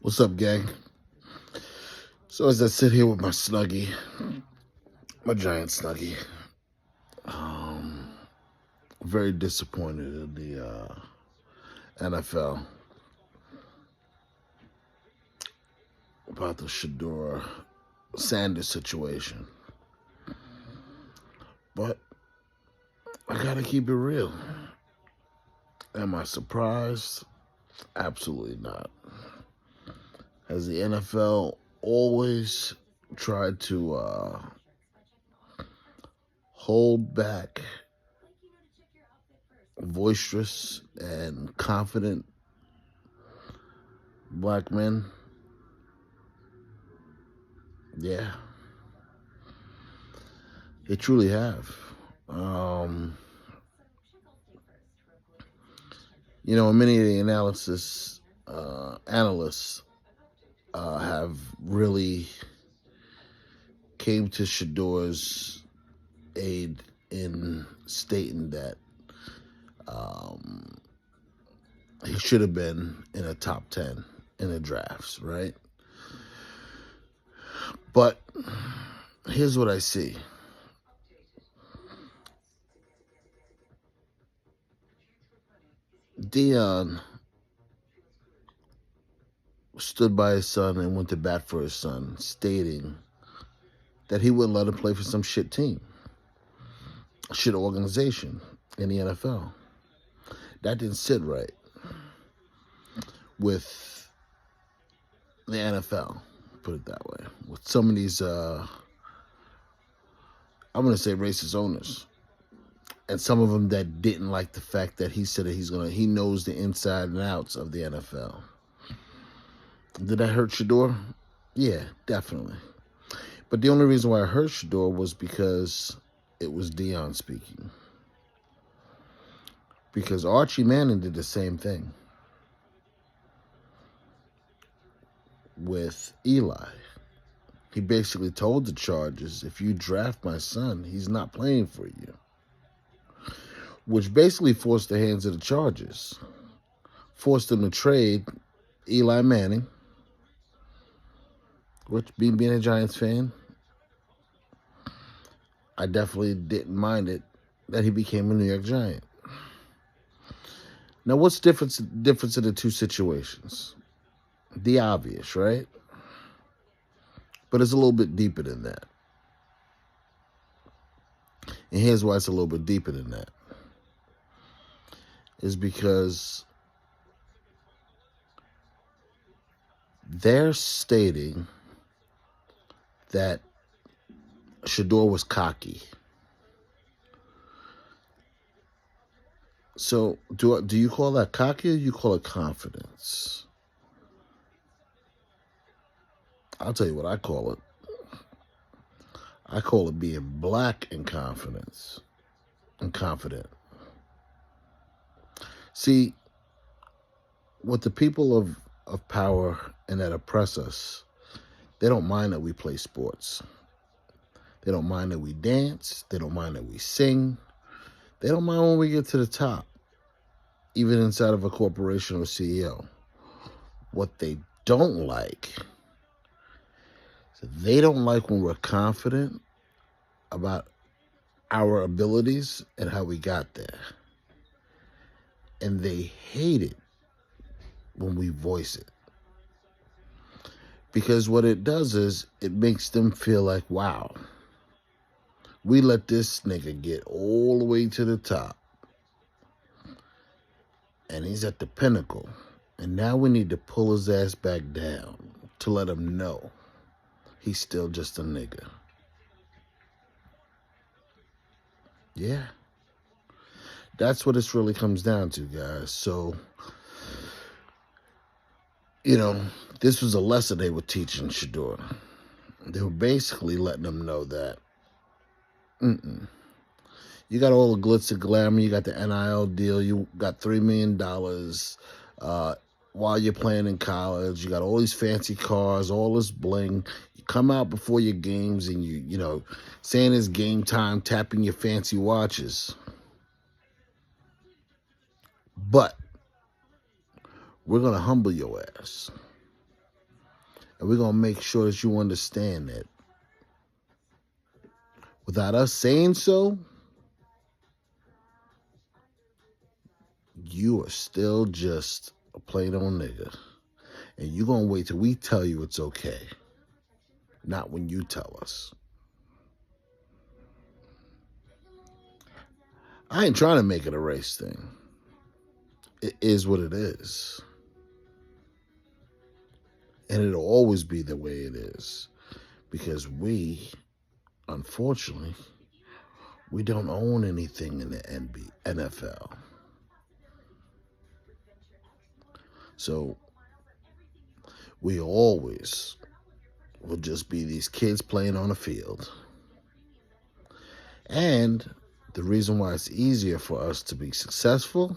What's up, gang? So as I sit here with my Snuggie, my giant Snuggie, um, very disappointed in the NFL about the Shedeur Sanders situation. But I gotta keep it real. Am I surprised? Absolutely not. Has the NFL always tried to hold back boisterous and confident black men? Yeah, they truly have. Um, Many of the analysts have really came to Shedeur's aid in stating that um, he should have been in a top 10 in the drafts, right? But here's what I see. Dion stood by his son and went to bat for his son, stating that he wouldn't let him play for some shit team, shit organization in the NFL. That didn't sit right with the NFL, put it that way. With some of these, I'm going to say racist owners. And some of them that didn't like the fact that he said that he knows the inside and outs of the NFL. Did that hurt Shedeur? Yeah, definitely. But the only reason why I hurt Shedeur was because it was Dion speaking. Because Archie Manning did the same thing with Eli. He basically told the Chargers, if you draft my son, he's not playing for you. Which basically forced the hands of the Chargers. Forced them to trade Eli Manning, which, being a Giants fan, I definitely didn't mind it that he became a New York Giant. Now, what's difference in the two situations? The obvious, right? But it's a little bit deeper than that. And here's why it's a little bit deeper than that. Is because they're stating that Shedeur was cocky. So do you call that cocky or you call it confidence? I'll tell you what I call it. I call it being black in confidence and confident. See, with the people of power and that oppress us, they don't mind that we play sports. They don't mind that we dance. They don't mind that we sing. They don't mind when we get to the top, even inside of a corporation or CEO. What they don't like, they don't like when we're confident about our abilities and how we got there. And they hate it when we voice it. Because what it does is it makes them feel like, wow, we let this nigga get all the way to the top. And he's at the pinnacle. And now we need to pull his ass back down to let him know he's still just a nigga. Yeah. That's what this really comes down to, guys. So, this was a lesson they were teaching Shedeur. They were basically letting them know that, you got all the glitz and glamour, you got the NIL deal, you got $3 million while you're playing in college, you got all these fancy cars, all this bling. You come out before your games and you saying it's game time, tapping your fancy watches. But we're going to humble your ass. And we're going to make sure that you understand that without us saying so, you are still just a plain old nigga. And you're going to wait till we tell you it's okay. Not when you tell us. I ain't trying to make it a race thing. It is what it is. And it'll always be the way it is. Because we, unfortunately, we don't own anything in the NFL. So we always will just be these kids playing on a field. And the reason why it's easier for us to be successful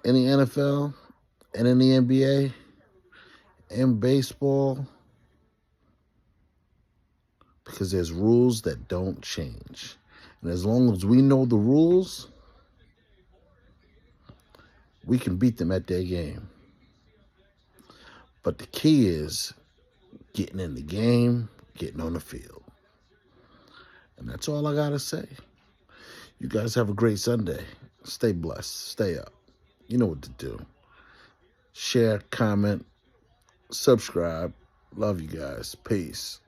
in the NFL and in the NBA and baseball, because there's rules that don't change. And as long as we know the rules, we can beat them at their game. But the key is getting in the game, getting on the field. And that's all I got to say. You guys have a great Sunday. Stay blessed. Stay up. You know what to do. Share, comment, subscribe. Love you guys. Peace.